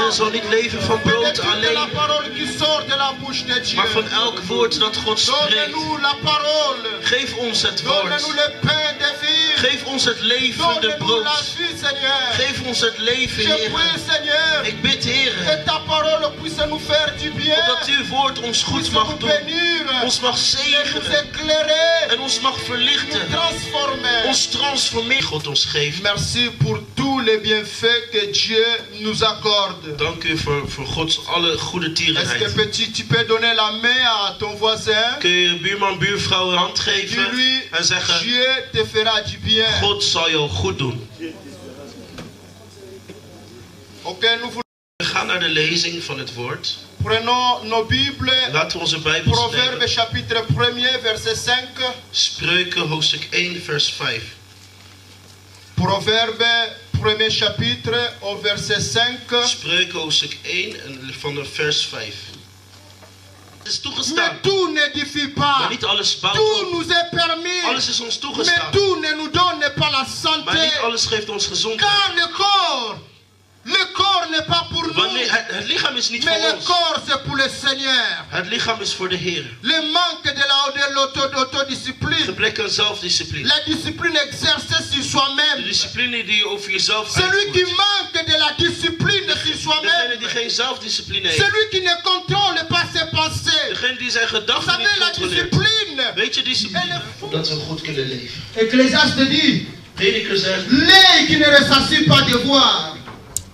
Kinderen zal niet leven van brood alleen, la parole qui sort de la bouche de Dieu. maar van elk woord dat God spreekt. Donne-nous la parole. Geef ons het woord. Donne-nous le pain de vie. Geef ons het levende Donne-nous brood. la vie, Seigneur. Geef ons het leven, Je Heer. prie, Seigneur, Ik bid, Heer, que ta parole puisse nous faire du bien. dat uw woord ons goed Puisse mag nous doen, bénir. ons mag Et nous zegenen éclairer. en ons mag verlichten, Nous transformer. ons transformeren. God ons geeft. Merci pour tous les bienfaits que Dieu nous accorde. Dank u voor Gods alle goede Est-ce que tierenheid. petit, tu peux donner la main à ton voisin? Kun je buurman, buurvrouw een hand geven Dis-lui, en zeggen, Dieu te fera du bien. God zal jou goed doen. Ok, nous We gaan naar de lezing van het woord. prenons nos Bibles. Laten we onze Bijbels Proverbe nemen. chapitre 1er, verset 5. Spreuken hoofdstuk 1 vers 5. Proverbe 1er chapitre au verset 5. Spreuken hoofdstuk 1 en van de vers 5. Het is Mais toegestaan, tout n'édifie maar pas. niet alles bouwt Tout op. nous est permis. Alles is ons Mais toegestaan, tout ne nous donne pas la maar santé. niet alles geeft ons gezondheid. Car le corps n'est pas pour nous. Wanneer, het lichaam is niet Mais voor le ons. corps c'est pour le Seigneur. Het lichaam is voor de Heer. Le manque de l'autodiscipline. Gebrek aan zelfdiscipline. La discipline exercée sur De soi-même. discipline die je over jezelf Celui qui uitvoert. manque de la discipline sur Degene soi-même. die geen zelfdiscipline heeft. Celui qui ne contrôle pas ses pensées. Degene die zijn Vous gedachten savez, niet la controleert. discipline. Weet je discipline? Omdat we goed kunnen leven. Ecclésiaste dit, Prediker zegt, l'œil qui ne ressassit pas de voir.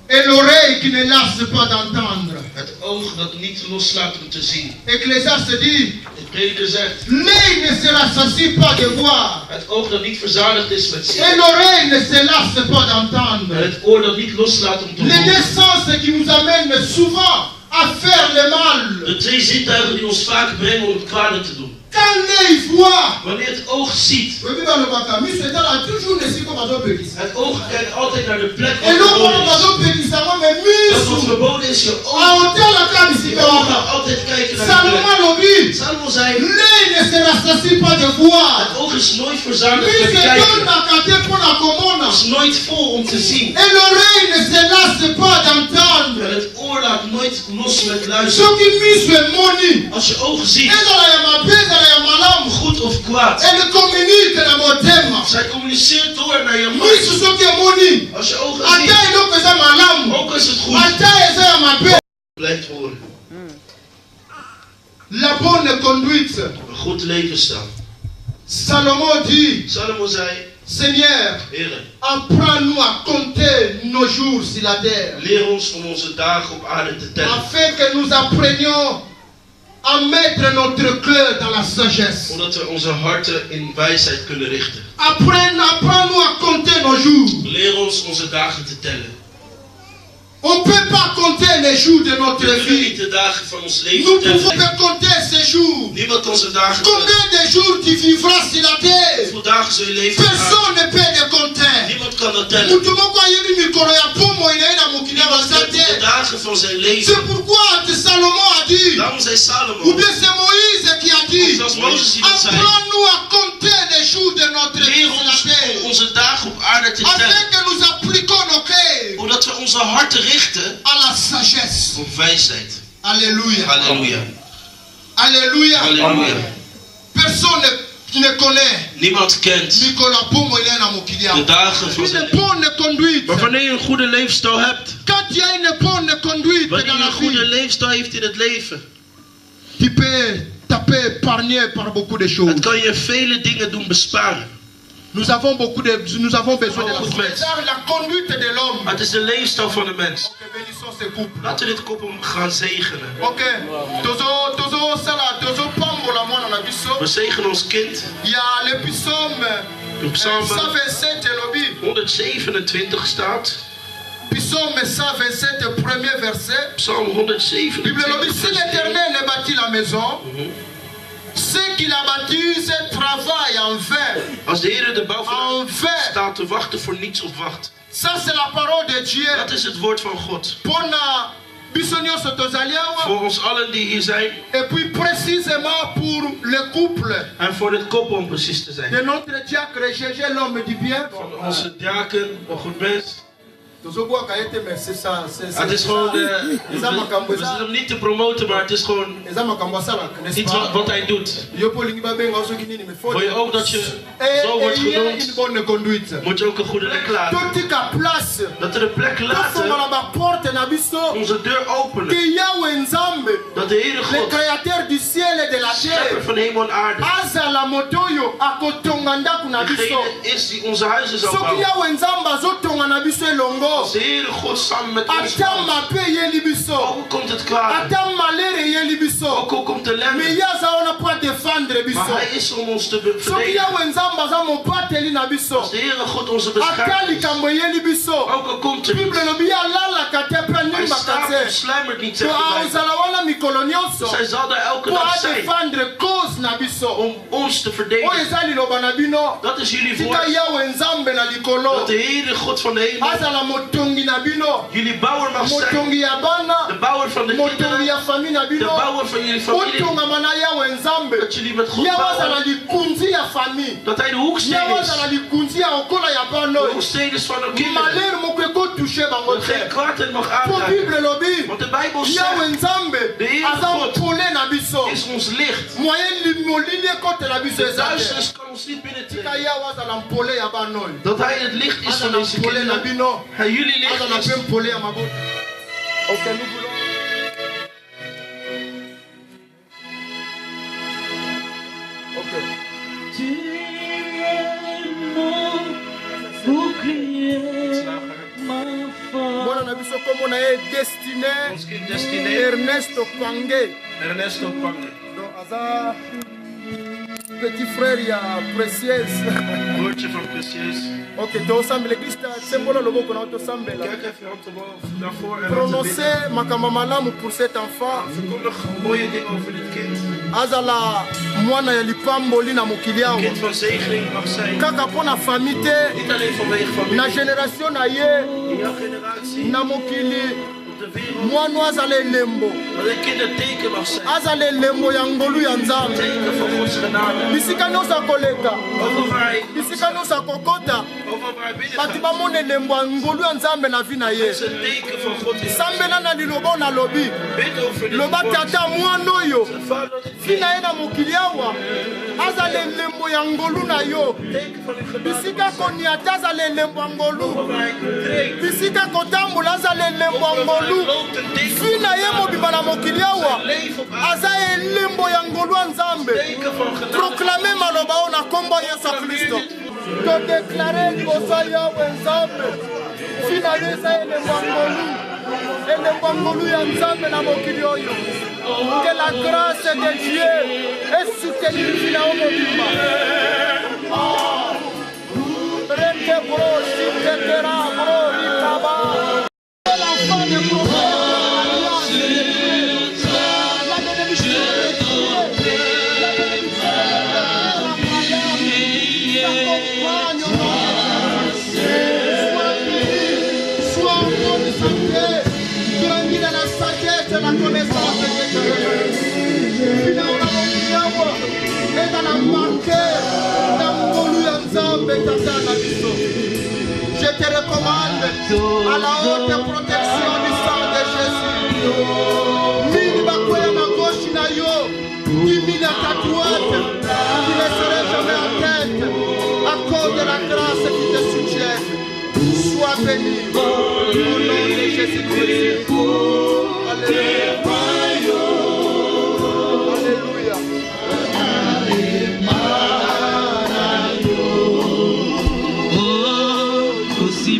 Et l'oreille qui ne lasse pas d'entendre. het oog dat niet loslaat om te zien. Ecclésiaste dit, De prediker zegt, l'œil ne se rassasie pas de voir. het oog dat niet verzadigd is met zien. Et l'oreille ne se lasse pas En d'entendre. het oor dat niet loslaat om te Les deux horen. sens qui nous amènent souvent à faire le mal. De twee zintuigen die ons vaak brengen om het kwade te doen. Quand l'œil voit, Wanneer het oog ziet, oui, dans le Bakami, c'est dans la toujours ne sait comment on peut dire. het oog kijkt altijd naar de plek Et waar non, verboden on is. va peut dire ça, mais Dat wat mus. verboden is, je À oog. hauteur la cam ici, Je oog gaat altijd kijken naar de Salomon plek. lobby. Salomo zei, L'œil ne se rassasie pas de het voir. oog is nooit verzadigd Lui met se donne kijken. à canter pour la commande. Het is nooit vol om te zien. Et l'oreille ne se lasse pas d'entendre. En het oor laat nooit los met Ce luisteren. qui mise le moni. Als je ogen ziet, Et dans la yamabe, dans la yamalam. goed of kwaad, Elle communique dans mon thème. zij communiceert door naar je Mise mind. ce qui est moni. Als je ogen Ata ziet, est donc ça malam. ook is het goed, Ata est ça yamabe. blijft horen. La bonne conduite. Een goed levensstijl. Salomon dit, Salomo zei, Seigneur, Heer, apprends-nous à compter nos jours sur la terre. leer ons om onze dagen op aarde te tellen. Afin que nous apprenions à mettre notre cœur dans la sagesse. Zodat we onze harten in wijsheid kunnen richten. Apprends-nous à compter nos jours. Leer ons onze dagen te tellen. On ne peut pas compter les jours de We notre kunnen vie. niet de dagen van ons leven Nous pouvons tellen. pas compter ces jours. Niemand kan zijn dagen tellen. Combien de jours tu vivras sur la terre? Hoeveel dagen zul je leven op aarde? Personne ne peut les compter. Niemand kan dat tellen. Mutu moko ayebi mikolo ya pomo inaenda mokili ya Niemand kent de basate. dagen van zijn leven. C'est pourquoi Salomon a dit, Daarom zei ou Salomo, bien c'est Moïse qui a dit, zoals Mozes die dat zei, apprends-nous à compter les jours de notre vie leer sur la ons terre. om onze dagen op aarde te Afin tellen. que nous appliquions nos cœurs Omdat we onze harten richten à la sagesse. op wijsheid. Alléluia. Halleluja. Alléluia. Halleluja. Personne ne connaît Niemand kent Nicolas Pomo inaenda mokili ya. de dagen van Une zijn leven. bonne conduite. Maar wanneer je een goede levensstijl hebt, Quand tu as une bonne conduite wanneer dans je la een goede vie, levensstijl heeft in het leven, tu peux épargner par beaucoup de choses. het kan je vele dingen doen besparen. Nous avons besoin de Goed mens. la conduite de l'homme. Maar het is de levensstijl van de mens. Ok, bénissons ces couples. Laten we dit koppel gaan zegenen. Ok, tozo pambola mwana na biso. We zegenen ons kind. Il y a le psaume In Psalm 127 elobi. 127 staat. Psaume 127 premier verset. Psalm Bible elobi, 127 si vers 1. l'Éternel ne bâtit la maison, ceux qui la bâtissent travaillent en vain. Als de Heer de bouw En van vain. staat te wachten voor niets op wacht. Ça c'est la parole de Dieu. Dat is het woord van God. Pona biso nyonso tozali awa. Voor ons allen die hier zijn. Et puis précisément pour le couple En voor dit koppel om precies te zijn. de notre diacre Gégé, l'homme du bien. Van onze diaken, een goed mens. Het is gewoon, we zitten hem niet te promoten, maar het is gewoon iets wat hij doet. Wil je ook dat je zo wordt genoemd, moet je ook een goede plek laten. Dat we de plek laten, onze deur openen. Dat de Heere God, schepper van hemel en aarde, degene is die onze huizen zal bouwen. Als de Heere God samen met ons bouwt, ook al komt het kwaad, ook al komt de ellende, maar hij is om ons te verdedigen. Als de Heere God onze beschermt, ook al komt er iets, hij slaapt en sluimert niet, zegt de Bijbel. Zij zal daar elke dag zijn om ons te verdedigen. Dat is jullie woord. Dat de Heere God van de hemel jullie bouwer mag zijn. De bouwer van de kinderen. De bouwer van jullie familie. Dat jullie met God bouwen. Dat hij de hoeksteen is. De hoeksteen is van de kinderen. Dat geen kwaad het mag aanraken. Want de Bijbel zegt, de Heere God is ons licht. De duisternis kan ons niet binnentreden. Dat hij het licht is van deze kinderen. Hij jullie licht is. Destiné Ernesto Pange. Petit frère, il y a Précieuse. Ok, tu ensemble l'église, c'est bon le mot qu'on a ensemble là. Prononcez makamamalam pour cet enfant. Azala mwana ya lipamboli na mokili yao. Kaka pona famille na génération na ye na mokili. Mwana azale lembo. Azale lembo ya ngolu ya nzambe. Bisika nosa koleka. Bisika nosa kokota. Bati bamone lembo ya ngolu ya nzambe na vi na ye. Sambela na lilobo na lobi. Loba tata mwana oyo. Fina ye na mokili awa. Azale lembo ya ngolu na yo. Bisika koniata azale lembo ya ngolu. Bisika kotambola azale lembo ya ngolu. Fina ye mobimba na mokili awa. Aza elembo ya ngolu ya nzambe. Proclamer maloba o na kombo Yesu Kristo. To déclarer liboso yawe nzambe. Fina ye eza elembo ya ngolu. Elembo ya ngolu ya nzambe na mokili oyo. Que la grâce de Dieu est soutenue fina o mobimba. Rete bro, shiketera bro, rikaba. L'enfant de prophète. Je te recommande à la haute protection du sang de Jésus. Mille bakoya ma gauche na yo, 10 000 à ta droite, tu ne serais jamais en tête à cause de la grâce qui te soutient. Sois béni au nom de Jésus-Christ. Alléluia. Oh,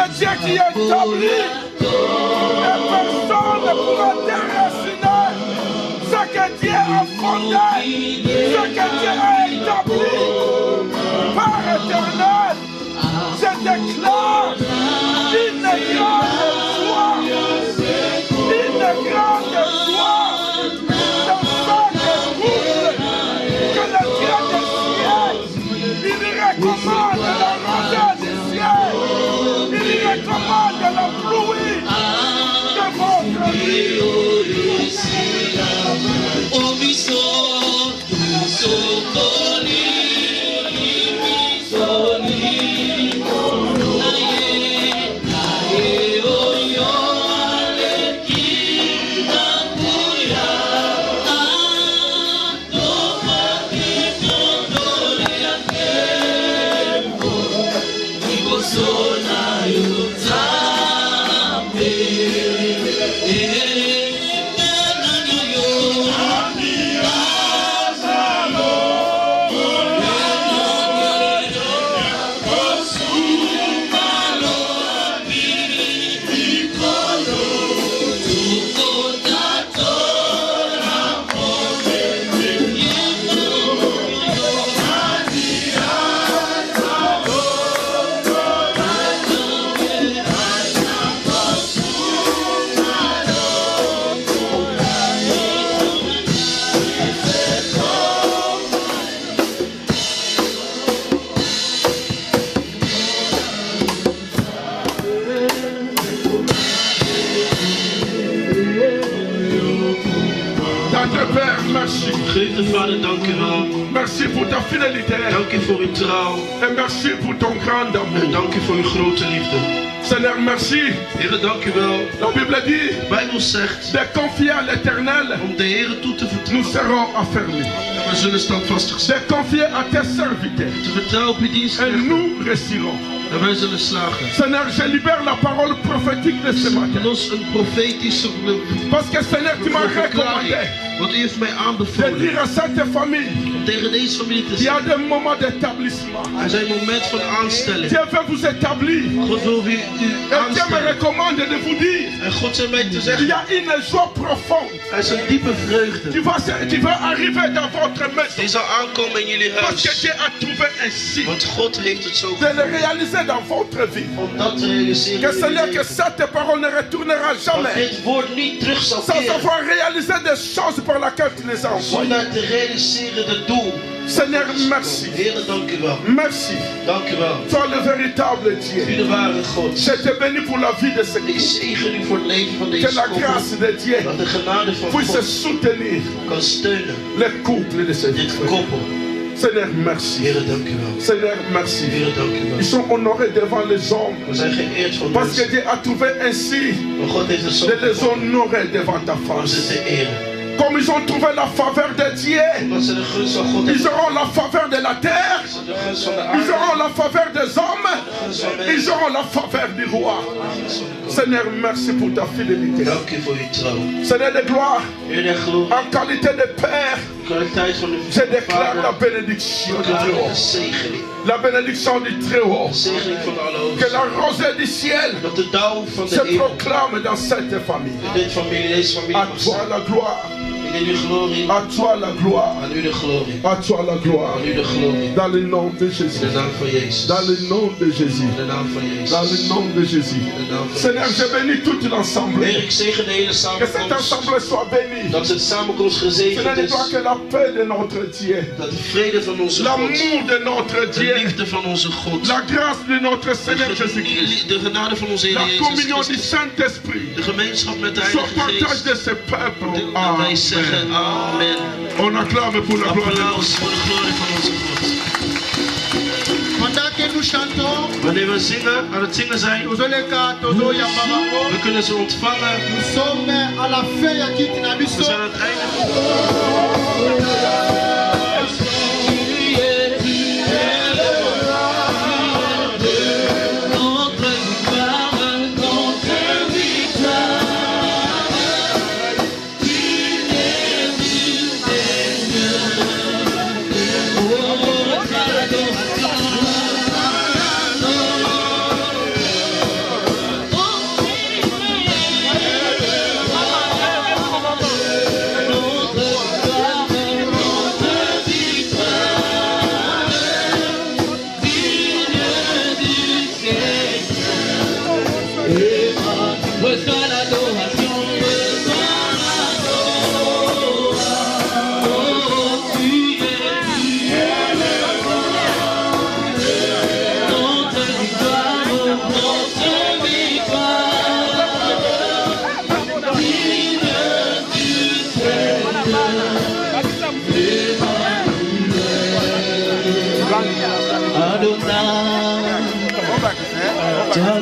un Dieu qui est établi. Et personne ne pourra déraciner ce que Dieu a fondé, ce que Dieu a établi. Par éternel, je déclare une grande joie, une grande joie dans chaque couple que le Dieu des cieux, il recommande la rosée du ciel, il recommande la pluie de votre vie. Merci pour ta fidélité. Dank u voor uw trouw. Et merci pour ton grand amour. En dank u voor uw grote liefde. Seigneur, merci. Heere, dank u wel. La Bible dit, de Bijbel zegt, de confier à l'Éternel, om de Heere toe te nous vertrouwen. serons affermis. We zullen standvastig zijn. De confier à tes serviteurs, Te vertrouwen op uw et dienstknechten. nous réussirons. En wij zullen slagen. Seigneur, je libère la parole prophétique de ce matin. Los een profetische Parce que Seigneur, tu m'as recommandé wat u heeft mij de aanbevolen. dire à cette famille, Om tegen deze familie te il y a zeggen. des moments d'établissement. Er zijn momenten van aanstelling. Dieu veut vous établir. God wil u Et Dieu me aanstellen. recommande de vous dire, En God zei mij te il zeggen. y a une joie profonde Er is een diepe vreugde. qui va arriver dans votre maison. Die zal aankomen in jullie Parce que huis. Dieu a trouvé un signe Want God heeft het zo de le réaliser dans votre vie. om dat te realiseren. Que in Seigneur, jullie que leven. cette parole ne retournera Dat jamais dit woord niet terug zal sans keren. avoir réalisé des choses pour lesquelles tu les as envoyés. Zonder te realiseren het doel. Seigneur, merci. Heere, dank u wel. Merci. Dank u wel. Toi le véritable U Dieu. de ware God. Je te bénis pour la vie de ce Ik couple. zegen u voor het leven van Que deze la koppel. grâce de Dieu Dat de genade van puisse God soutenir kan steunen. les couples de ce Dit couple. koppel. Seigneur, merci. Heere, dank u wel. Seigneur, merci. Heere, dank u Ils wel. sont honorés devant les hommes. We zijn geëerd voor Parce que mensen. Dieu a trouvé ainsi Maar God heeft het zo de les gevonden honorer devant ta om ze face. te eren. Comme ils ont trouvé la faveur de Dieu, Omdat ze de gunst van God ils hebben. auront la faveur de la terre, Ze de gunst van de ils aarde. auront la faveur des hommes, De gunst van ils mensen. auront la faveur du roi. De gunst van de koning. Seigneur, merci pour ta fidélité. Dank u voor uw trouw. Seigneur de gloire, Heer der glorie. en qualité de Père, De kwaliteit van je de déclare la Vader. bénédiction du Verklaar ik de Très-Haut. zegening. La bénédiction du Très-Haut. De zegening van de Que Allerhoogste. la rosée du ciel Dat de dauw van de se hemel proclame dans cette famille. in deze familie À mag toi zijn. la gloire, In uw glorie. à toi la gloire, Aan u de glorie. à toi la gloire. Aan u de glorie. Dans le nom de In Jésus. de naam van Jezus. Dans le nom de Jésus. In de naam van Jezus. Dans le nom de Jésus. In de naam van Seigneur, je Jezus. bénis toute Heer, l'assemblée. ik zegen de hele Que cette samenkomst. assemblée soit bénie. Dat het samenkomst Seigneur, gezegend is. dis-toi que la paix de notre Dieu, Dat de vrede van onze God. l'amour de notre De Dieu, liefde van onze God. la grâce de notre Seigneur Jésus-Christ, De genade van onze la Heer Jezus communion du Christus. Saint-Esprit, De gemeenschap met de soit Heilige partage Geest. de ce peuple. Dat wij zeggen Amen. amen. On acclame pour la gloire de Applaus voor de glorie van onze God. Pendant que nous chantons, Wanneer we zingen, aan het zingen zijn, tozoleka tozoyamba bango, we kunnen ze ontvangen. nous sommes à la fin ya kiti na We biso. zijn aan het einde van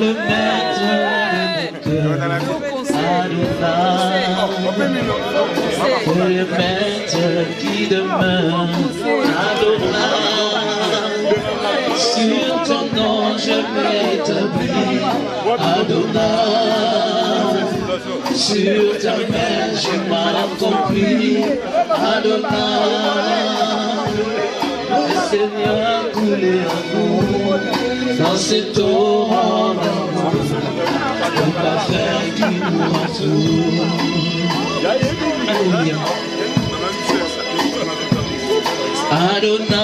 le maître de mon cœur, Adonai, le maître qui demeure, Adonai, sur ton nom je m'établis, Adonai, sur ta main je m'accomplis, Adonai, le Seigneur a coulé en nous, dans cet torrent d'amour, le parfum qui nous entoure. Adonai,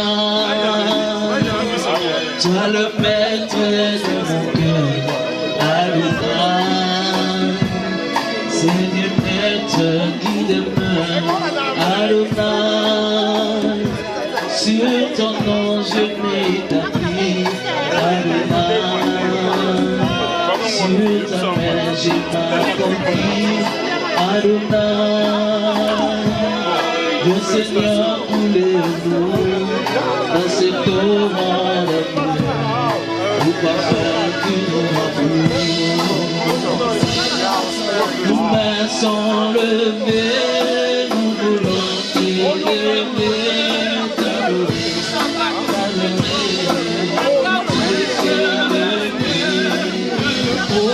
toi le maître de mon cœur, Adonai, Seigneur maître qui demeure, Adonai, sur ton nom je m'établis, Adonai, sur ta main j'ai m'accompli, Adonai, le Seigneur coulé en nous, dans ce torrent d'amour, le parfum qui nous entoure. Nos mains sont levées, nous voulons t'élever, t'adorer, t'adorer. Oh,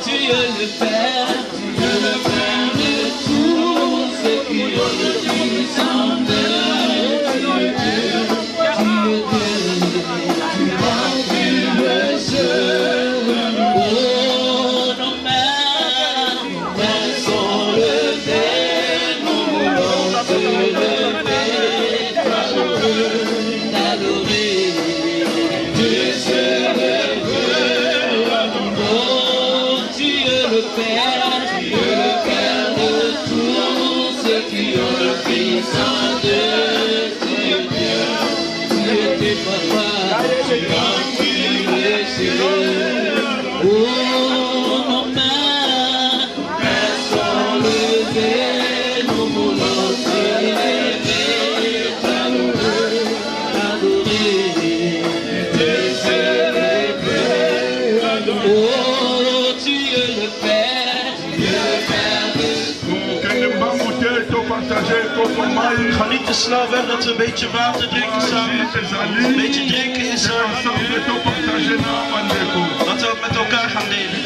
tu es le Père, tu es le Père de tous ceux qui ont le Fils en eux. Tu es seul. Oh, nos mains sont levées, nous voulons te lever, t'adorer, tu es seul. Oh, tu es le Père de tous ceux qui ont le Fils en eux. Tu es Dieu, tu es tes papas, tu es Dieu. Oh, nos mains sont levées, nous voulons t'élever, t'adorer, te célébrer. Oh, tu es le Père de Ga niet te snel weg dat we een beetje water drinken samen. Een beetje drinken is er. Dat we ook met elkaar gaan delen.